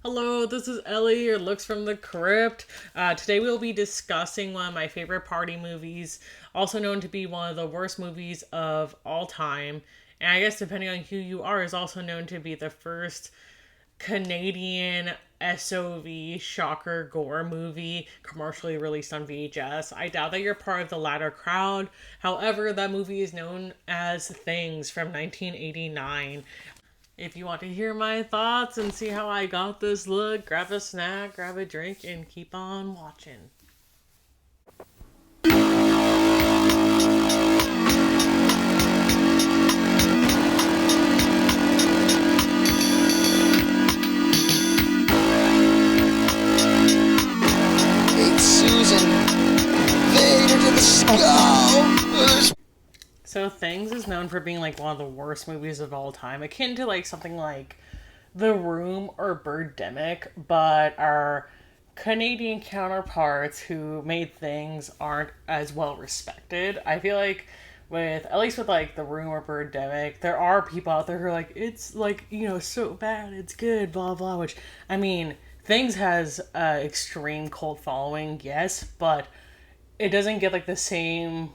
Hello, this is Ellie, or Looks from the Crypt. Today we'll be discussing one of my favorite party movies, also known to be one of the worst movies of all time. And I guess depending on who you are, is also known to be the first Canadian SOV shocker gore movie commercially released on VHS. I doubt that you're part of the latter crowd. However, that movie is known as Things from 1989. If you want to hear my thoughts and see how I got this look, grab a snack, grab a drink, and keep on watching. Hey, Susan. Vader to the skull. So Things is known for being like one of the worst movies of all time, akin to like something like The Room or Birdemic, but our Canadian counterparts who made Things aren't as well respected. I feel like at least with like The Room or Birdemic, there are people out there who are like, it's like, so bad, it's good, blah blah, which, I mean, Things has extreme cult following, yes, but it doesn't get like the same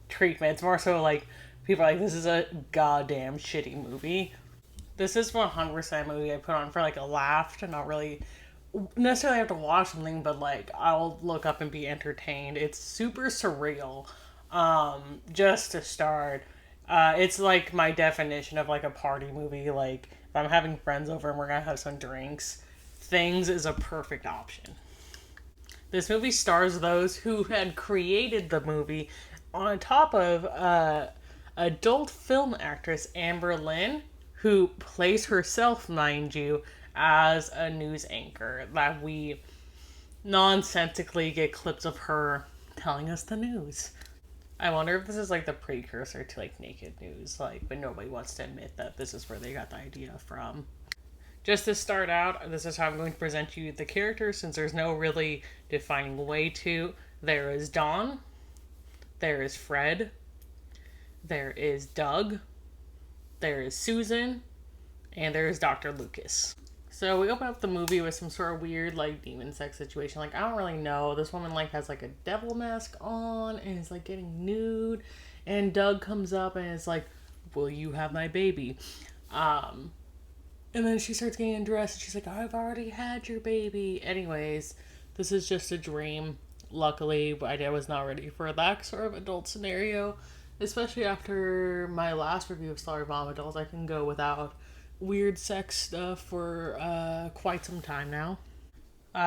treatment. It's more so like people are like, this is a goddamn shitty movie. This is 100% a movie I put on for like a laugh, to not really necessarily have to watch something, but like I'll look up and be entertained. It's super surreal. Just to start, it's like my definition of like a party movie. Like if I'm having friends over and we're gonna have some drinks, Things is a perfect option. This movie stars those who had created the movie, on top of adult film actress Amber Lynn, who plays herself, mind you, as a news anchor, that we nonsensically get clips of her telling us the news. I wonder if this is like the precursor to like Naked News, like, but nobody wants to admit that this is where they got the idea from. Just to start out, this is how I'm going to present you the characters, since there's no really defining way to. There is Dawn. There is Fred. There is Doug. There is Susan. And there is Dr. Lucas. So we open up the movie with some sort of weird, like, demon sex situation. Like, I don't really know. This woman, like, has, like, a devil mask on and is, like, getting nude. And Doug comes up and is like, will you have my baby? And then she starts getting undressed and she's like, I've already had your baby. Anyways, this is just a dream. Luckily, I was not ready for that sort of adult scenario, especially after my last review of Sorry Mama Dolls. I can go without weird sex stuff for quite some time now.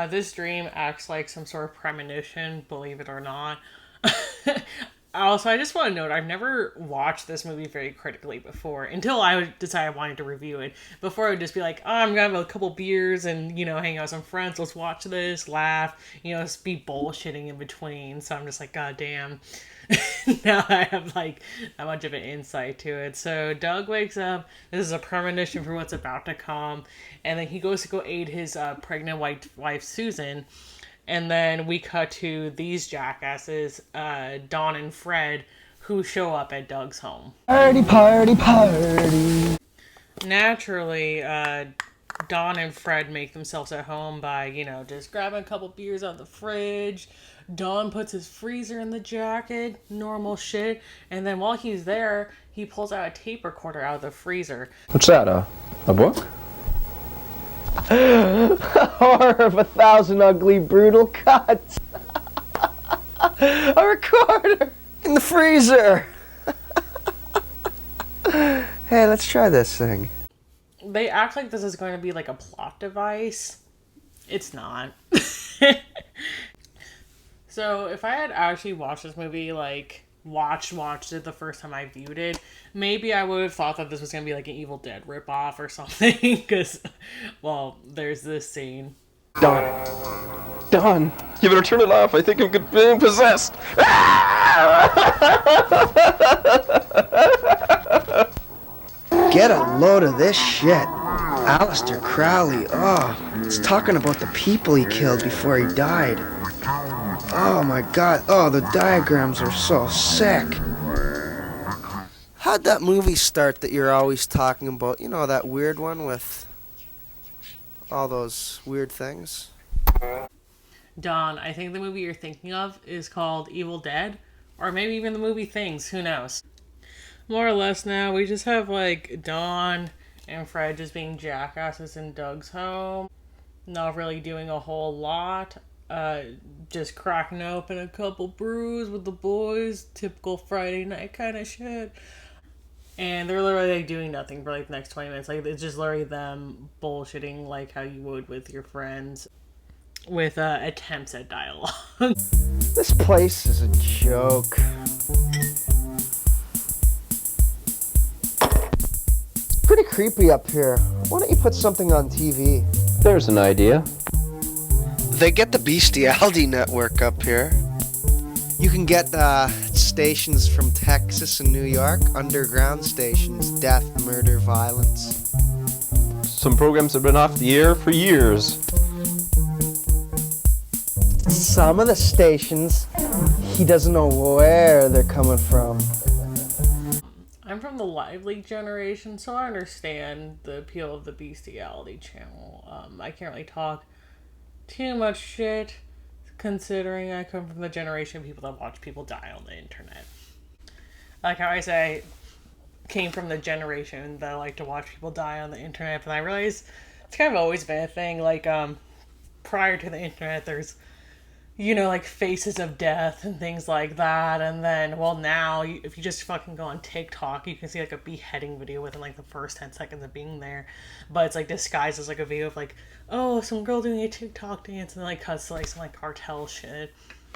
This dream acts like some sort of premonition, believe it or not. Also, I just want to note, I've never watched this movie very critically before, until I decided I wanted to review it. Before, I would just be like, oh, I'm going to have a couple beers and, hang out with some friends, let's watch this, laugh, just be bullshitting in between. So I'm just like, god damn. Now I have, like, that much of an insight to it. So Doug wakes up, this is a premonition for what's about to come, and then he goes to go aid his pregnant wife, Susan. And then we cut to these jackasses, Dawn and Fred, who show up at Doug's home. Party, party, party. Naturally, Dawn and Fred make themselves at home by, just grabbing a couple beers out of the fridge. Dawn puts his freezer in the jacket, normal shit. And then while he's there, he pulls out a tape recorder out of the freezer. What's that, a book? Horror of 1,000 ugly, brutal cuts. A recorder in the freezer. Hey, let's try this thing. They act like this is going to be like a plot device. It's not. So if I had actually watched this movie, like, watched it the first time I viewed it, maybe I would have thought that this was going to be like an Evil Dead ripoff or something, because, well, there's this scene. Done. You better turn it off. I think I'm being possessed. Get a load of this shit. Aleister Crowley, it's talking about the people he killed before he died. Oh my god, the diagrams are so sick. How'd that movie start that you're always talking about? You know, that weird one with all those weird things. Don, I think the movie you're thinking of is called Evil Dead, or maybe even the movie Things, who knows. More or less now, we just have like Dawn and Fred just being jackasses in Doug's home. Not really doing a whole lot. Just cracking open a couple brews with the boys. Typical Friday night kind of shit. And they're literally like doing nothing for like the next 20 minutes. Like it's just literally them bullshitting like how you would with your friends. With attempts at dialogue. This place is a joke. Pretty creepy up here. Why don't you put something on TV? There's an idea. They get the Bestiality Network up here. You can get stations from Texas and New York, underground stations, death, murder, violence. Some programs have been off the air for years. Some of the stations, he doesn't know where they're coming from. I'm from the Lively generation, so I understand the appeal of the Bestiality channel. I can't really talk too much shit, considering I come from the generation of people that watch people die on the internet. Like how I say, came from the generation that like to watch people die on the internet, but I realize it's kind of always been a thing. Like, prior to the internet, there's, you know, like faces of death and things like that. And then, well, now, if you just fucking go on TikTok, you can see like a beheading video within like the first 10 seconds of being there. But it's like disguised as like a video of like, oh, some girl doing a TikTok dance, and then like cuts to like some like cartel shit.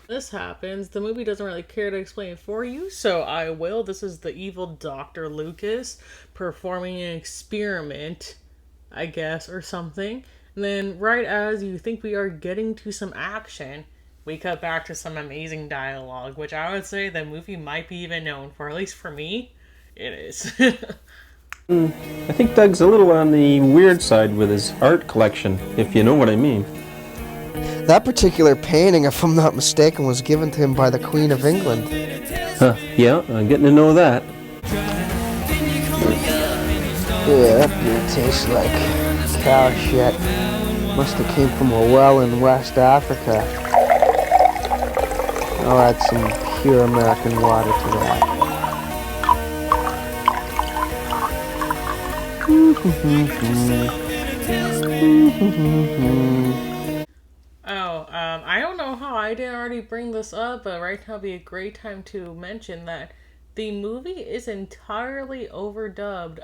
This happens. The movie doesn't really care to explain it for you, so I will. This is the evil Dr. Lucas performing an experiment, I guess, or something. And then right as you think we are getting to some action, we cut back to some amazing dialogue, which I would say the movie might be even known for. At least for me, it is. I think Doug's a little on the weird side with his art collection, if you know what I mean. That particular painting, if I'm not mistaken, was given to him by the Queen of England. Huh, yeah, I'm getting to know that. Yeah, that beer tastes like cow shit. Must have came from a well in West Africa. I'll add some pure American water to that. I don't know how I didn't already bring this up, but right now would be a great time to mention that the movie is entirely overdubbed.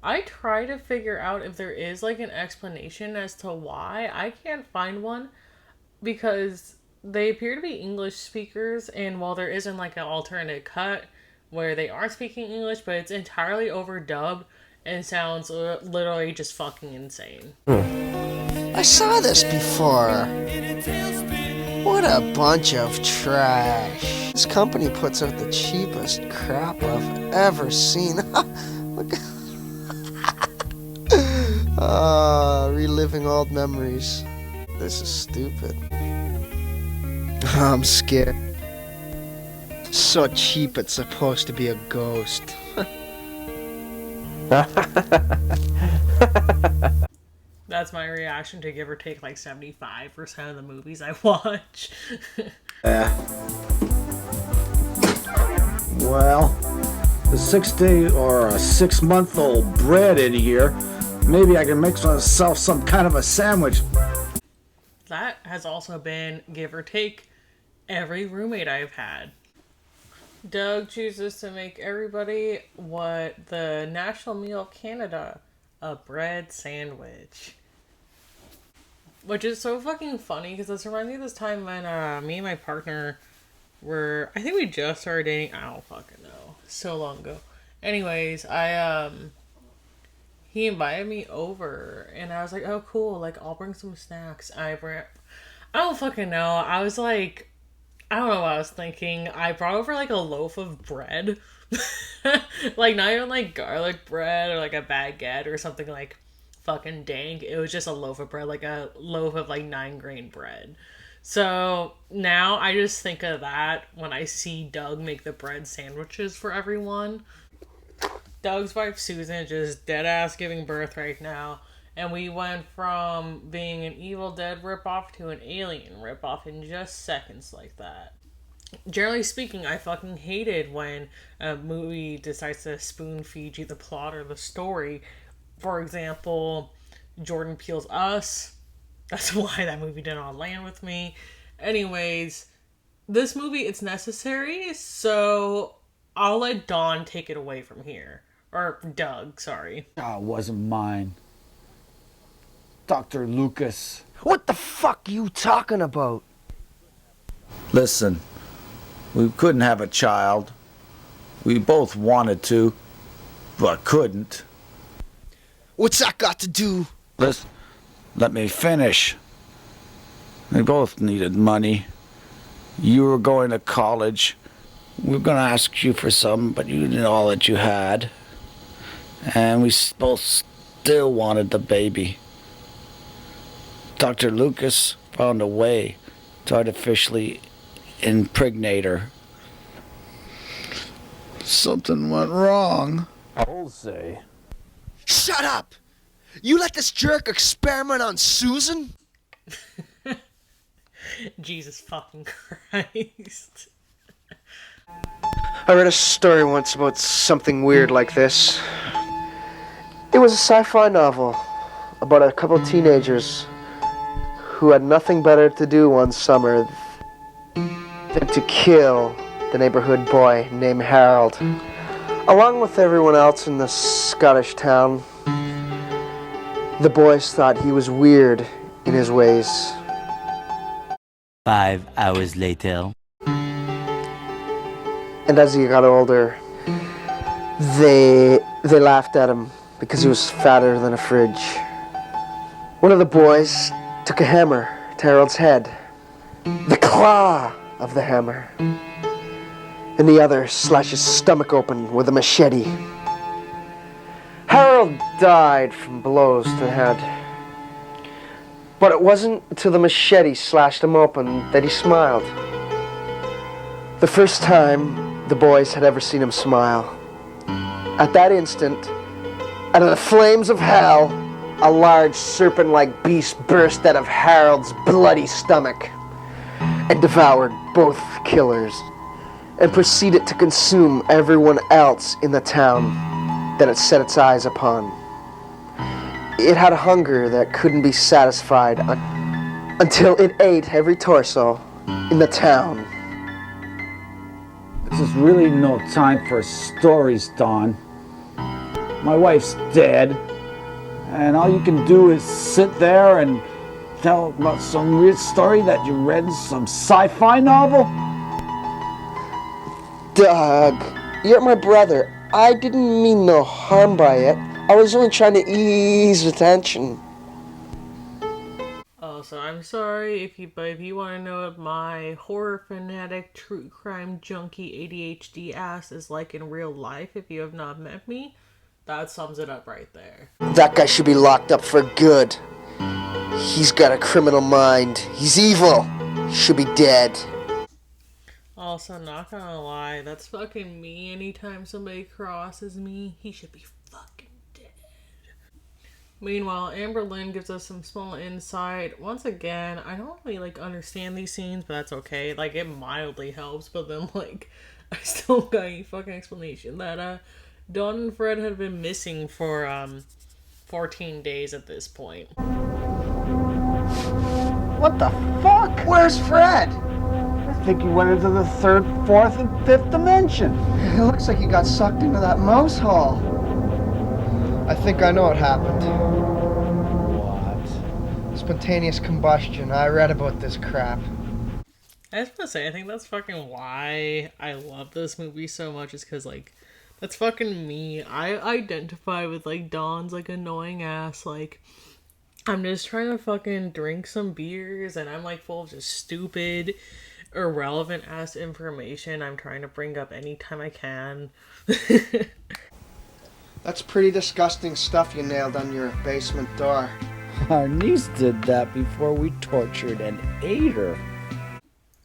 I try to figure out if there is like an explanation as to why. I can't find one because they appear to be English speakers, and while there isn't like an alternate cut where they are speaking English, but it's entirely overdubbed and sounds literally just fucking insane. I saw this before. What a bunch of trash. This company puts out the cheapest crap I've ever seen. Look. Reliving old memories. This is stupid. I'm scared. So cheap it's supposed to be a ghost. That's my reaction to give or take like 75% of the movies I watch. Well, the 6-day or a 6-month-old bread in here. Maybe I can make myself some kind of a sandwich. That has also been, give or take, every roommate I've had. Doug chooses to make everybody what the national meal of Canada, a bread sandwich. Which is so fucking funny because this reminds me of this time when me and my partner were, I think we just started dating. I don't fucking know. So long ago. Anyways, he invited me over and I was like, oh cool, like I'll bring some snacks. I don't fucking know. I was like, I don't know what I was thinking. I brought over like a loaf of bread. Like not even like garlic bread or like a baguette or something like fucking dank. It was just a loaf of bread, like a loaf of like 9-grain bread. So now I just think of that when I see Doug make the bread sandwiches for everyone. Doug's wife Susan just dead ass giving birth right now, And we went from being an Evil Dead ripoff to an Alien ripoff in just seconds like that. Generally speaking, I fucking hated when a movie decides to spoon feed you the plot or the story. For example, Jordan Peele's Us. That's why that movie did not land with me. Anyways, this movie, it's necessary, so I'll let Dawn take it away from here. Or Doug, sorry. Oh, it wasn't mine. Dr. Lucas. What the fuck you talking about? Listen, we couldn't have a child. We both wanted to, but couldn't. What's that got to do? Listen, let me finish. We both needed money. You were going to college. We were going to ask you for some, but you didn't all that you had. And we both still wanted the baby. Dr. Lucas found a way to artificially impregnate her. Something went wrong. I'll say. Shut up! You let this jerk experiment on Susan? Jesus fucking Christ. I read a story once about something weird like this. It was a sci-fi novel about a couple of teenagers who had nothing better to do one summer than to kill the neighborhood boy named Harold. Along with everyone else in the Scottish town, the boys thought he was weird in his ways. 5 hours later. And as he got older, they laughed at him because he was fatter than a fridge. One of the boys took a hammer to Harold's head, the claw of the hammer, and the other slashed his stomach open with a machete. Harold died from blows to the head. But it wasn't until the machete slashed him open that he smiled. The first time the boys had ever seen him smile. At that instant, out of the flames of hell, a large serpent-like beast burst out of Harold's bloody stomach and devoured both killers and proceeded to consume everyone else in the town that it set its eyes upon. It had a hunger that couldn't be satisfied until it ate every torso in the town. This is really no time for stories, Dawn. My wife's dead, and all you can do is sit there and tell about some weird story that you read in some sci-fi novel? Doug, you're my brother. I didn't mean no harm by it. I was only trying to ease the tension. Also, I'm sorry but if you want to know what my horror fanatic, true crime junkie, ADHD ass is like in real life, if you have not met me, that sums it up right there. That guy should be locked up for good. He's got a criminal mind. He's evil. He should be dead. Also, not gonna lie, that's fucking me. Anytime somebody crosses me, he should be fucking dead. Meanwhile, Amber Lynn gives us some small insight. Once again, I don't really, understand these scenes, but that's okay. It mildly helps, but then, I still got a fucking explanation that, Dawn and Fred had been missing for, 14 days at this point. What the fuck? Where's Fred? I think he went into the third, fourth, and fifth dimension. It looks like he got sucked into that mouse hole. I think I know what happened. What? Spontaneous combustion. I read about this crap. I was gonna say, I think that's fucking why I love this movie so much, is because, that's fucking me. I identify with, Dawn's, annoying ass, I'm just trying to fucking drink some beers, and I'm, full of just stupid, irrelevant ass information I'm trying to bring up anytime I can. That's pretty disgusting stuff you nailed on your basement door. Our niece did that before we tortured and ate her.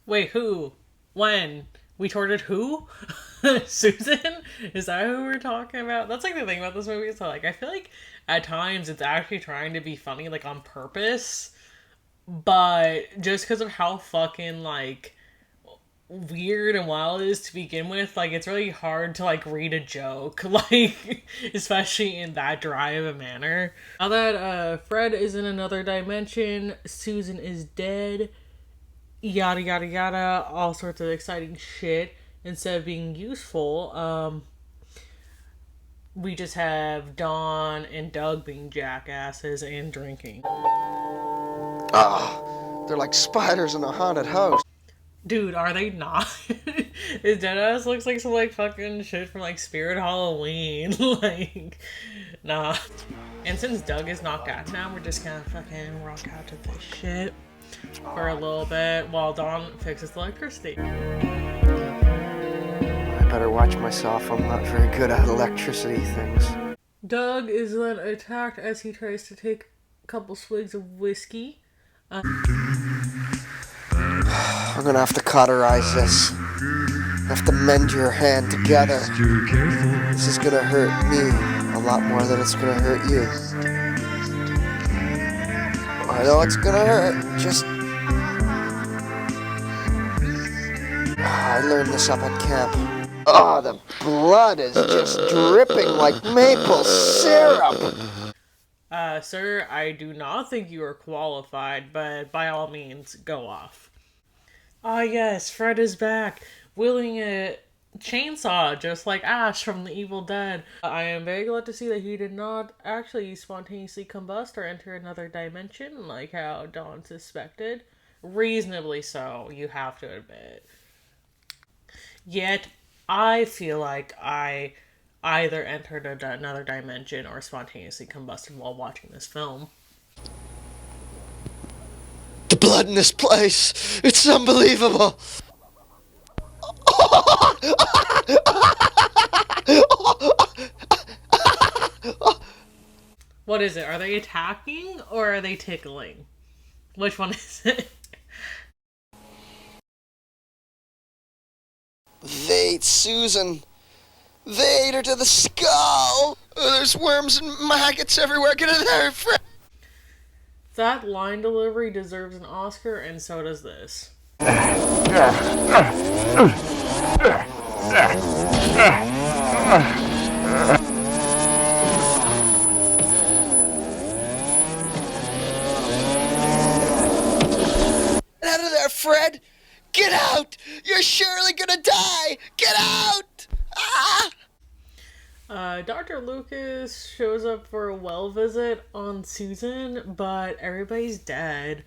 Wait, who? When? We tortured who? Susan? Is that who we're talking about? That's like the thing about this movie. So like I feel like at times it's actually trying to be funny, like on purpose. But just because of how fucking like weird and wild it is to begin with, like it's really hard to like read a joke, like especially in that dry of a manner. Now that Fred is in another dimension, Susan is dead, yada yada yada, all sorts of exciting shit. Instead of being useful, we just have Dawn and Doug being jackasses and drinking. Ah, they're like spiders in a haunted house. Dude, are they not? His deadass looks like some like fucking shit from like Spirit Halloween. Like, nah. And since Doug is knocked out now, we're just gonna fucking rock out to this shit for a little bit while Dawn fixes the electricity. I better watch myself. I'm not very good at electricity things. Doug is then attacked as he tries to take a couple swigs of whiskey. I'm gonna have to cauterize this. I have to mend your hand together. This is gonna hurt me a lot more than it's gonna hurt you. I know it's gonna hurt. Just... I learned this up at camp. Oh, the blood is just dripping like maple syrup. Sir, I do not think you are qualified, but by all means, go off. Ah, yes, Fred is back, wielding a chainsaw just like Ash from The Evil Dead. I am very glad to see that he did not actually spontaneously combust or enter another dimension like how Dawn suspected. Reasonably so, you have to admit. Yet, I feel like I either entered another dimension or spontaneously combusted while watching this film. The blood in this place, it's unbelievable. What is it? Are they attacking or are they tickling? Which one is it? They ate Susan. They ate her to the skull. There's worms and maggots everywhere. Get in there, Fred. That line delivery deserves an Oscar, and so does this. Get out of there, Fred. Get out. You're surely gonna die. Get out. Ah! Dr. Lucas shows up for a well visit on Susan, but everybody's dead.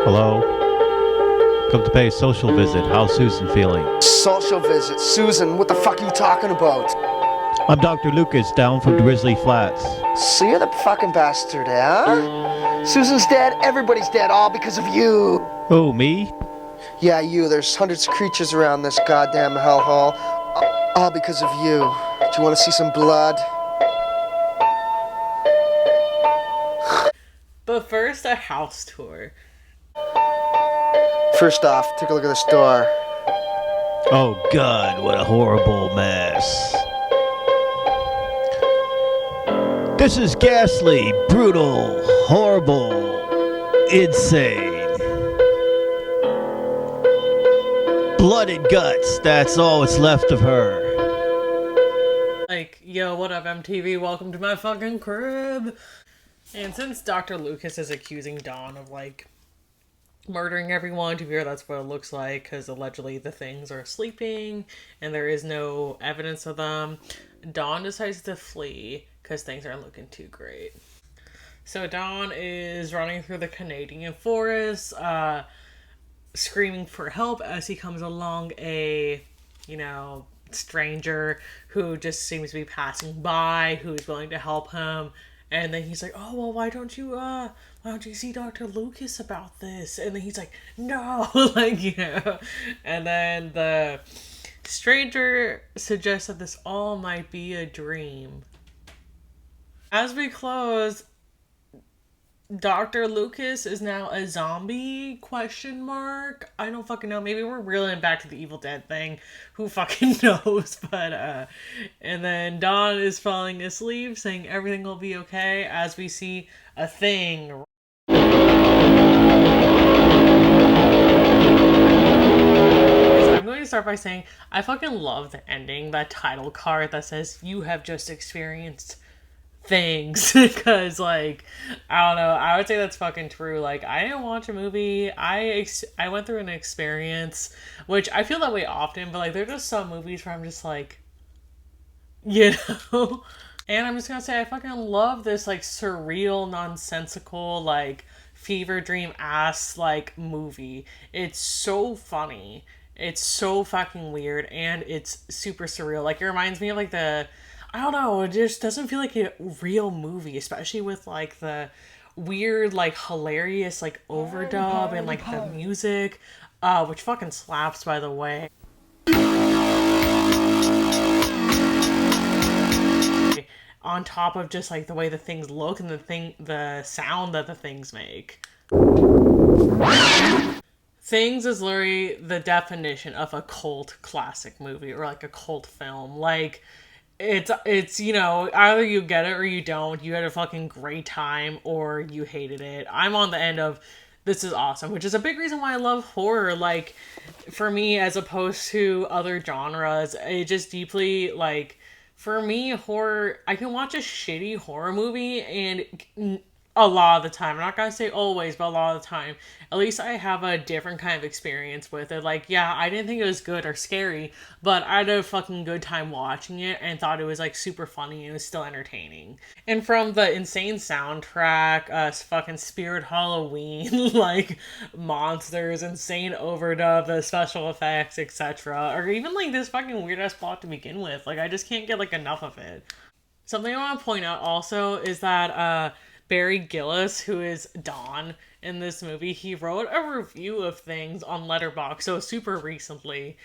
Hello? Come to pay a social visit. How's Susan feeling? Social visit. Susan, what the fuck are you talking about? I'm Dr. Lucas, down from Grizzly Flats. So you're the fucking bastard, huh? Susan's dead. Everybody's dead. All because of you. Oh, me? Yeah, you. There's hundreds of creatures around this goddamn hellhole. All because of you. Do you want to see some blood? But first, a house tour. First off, take a look at this door. Oh, God, what a horrible mess. This is ghastly, brutal, horrible, insane. Blood and guts, that's all that's left of her. Like, yo, what up, MTV? Welcome to my fucking crib. And since Dr. Lucas is accusing Dawn of, like, murdering everyone, to be fair, that's what it looks like, because allegedly the things are sleeping, and there is no evidence of them, Dawn decides to flee, because things aren't looking too great. So Dawn is running through the Canadian forest, screaming for help as he comes along a, stranger who just seems to be passing by, who's willing to help him. And then he's like, oh, well, why don't you see Dr. Lucas about this? And then he's like, no, And then the stranger suggests that this all might be a dream. As we close, Dr. Lucas is now a zombie, question mark. I don't fucking know. Maybe we're reeling back to the Evil Dead thing. Who fucking knows? But and then Dawn is falling asleep, saying everything will be okay as we see a thing. I'm going to start by saying I fucking love the ending, that title card that says you have just experienced things, because like I don't know, I would say that's fucking true. Like, I didn't watch a movie, I went through an experience, which I feel that way often, but like there's just some movies where I'm just like, you know. And I'm just gonna say I fucking love this like surreal, nonsensical, like fever dream ass like movie. It's so funny, it's so fucking weird, and it's super surreal. Like, it reminds me of like I don't know, it just doesn't feel like a real movie, especially with like the weird, like hilarious, like overdub and like the music, which fucking slaps, by the way. On top of just like the way the things look and the sound that the things make. Things is literally the definition of a cult classic movie, or like a cult film. Like, it's you know, either you get it or you don't. You had a fucking great time or you hated it. I'm on the end of this is awesome, which is a big reason why I love horror. Like, for me, as opposed to other genres, it just deeply, like, for me, horror, I can watch a shitty horror movie and a lot of the time, I'm not gonna say always, but a lot of the time, at least I have a different kind of experience with it. Like, yeah, I didn't think it was good or scary, but I had a fucking good time watching it and thought it was like super funny and it was still entertaining. And from the insane soundtrack, fucking Spirit Halloween, like monsters, insane overdub, the special effects, etc., or even like this fucking weird ass plot to begin with, like I just can't get like enough of it. Something I want to point out also is that Barry Gillis, who is Don in this movie, he wrote a review of things on Letterboxd, so super recently,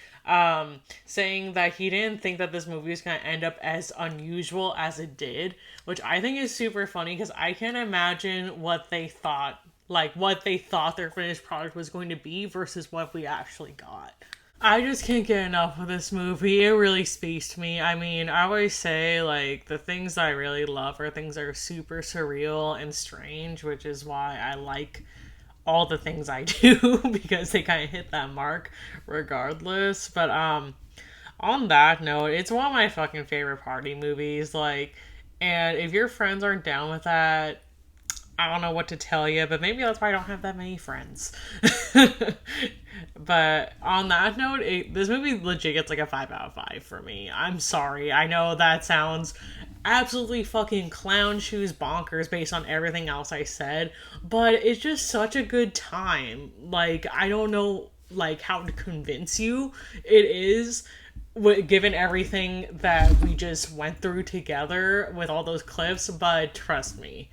saying that he didn't think that this movie was going to end up as unusual as it did, which I think is super funny, because I can't imagine what they thought their finished product was going to be versus what we actually got. I just can't get enough of this movie. It really speaks to me. I mean, I always say, like, the things I really love are things that are super surreal and strange, which is why I like all the things I do, because they kind of hit that mark regardless. But, on that note, it's one of my fucking favorite party movies, like, and if your friends aren't down with that, I don't know what to tell you, but maybe that's why I don't have that many friends. But on that note, this movie legit gets like a 5 out of 5 for me. I'm sorry. I know that sounds absolutely fucking clown shoes bonkers based on everything else I said, but it's just such a good time. Like, I don't know like how to convince you. It is, given everything that we just went through together with all those clips, but trust me,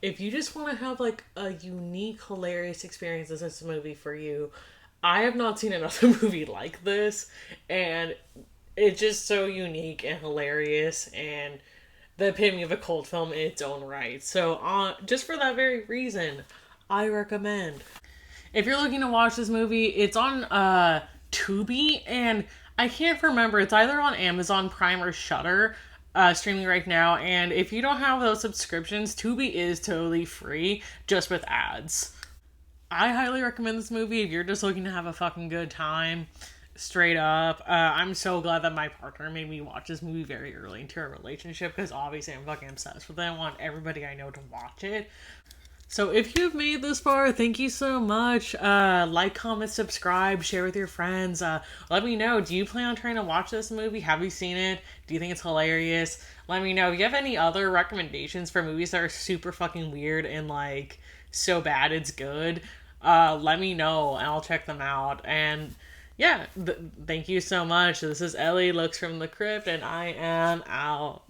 if you just want to have like a unique, hilarious experience, this is a movie for you. I have not seen another movie like this, and it's just so unique and hilarious, and the epitome of a cult film in its own right. So, just for that very reason, I recommend. If you're looking to watch this movie, it's on Tubi, and I can't remember. It's either on Amazon Prime or Shudder. Streaming right now, and if you don't have those subscriptions, Tubi is totally free, just with ads. I highly recommend this movie if you're just looking to have a fucking good time, straight up. I'm so glad that my partner made me watch this movie very early into our relationship, because obviously I'm fucking obsessed with it. I want everybody I know to watch it. So if you've made this far, thank you so much. Like, comment, subscribe, share with your friends. Let me know, do you plan on trying to watch this movie? Have you seen it? Do you think it's hilarious? Let me know. If you have any other recommendations for movies that are super fucking weird and like so bad it's good, let me know and I'll check them out. And yeah, thank you so much. This is Ellie, Looks from the Crypt, and I am out.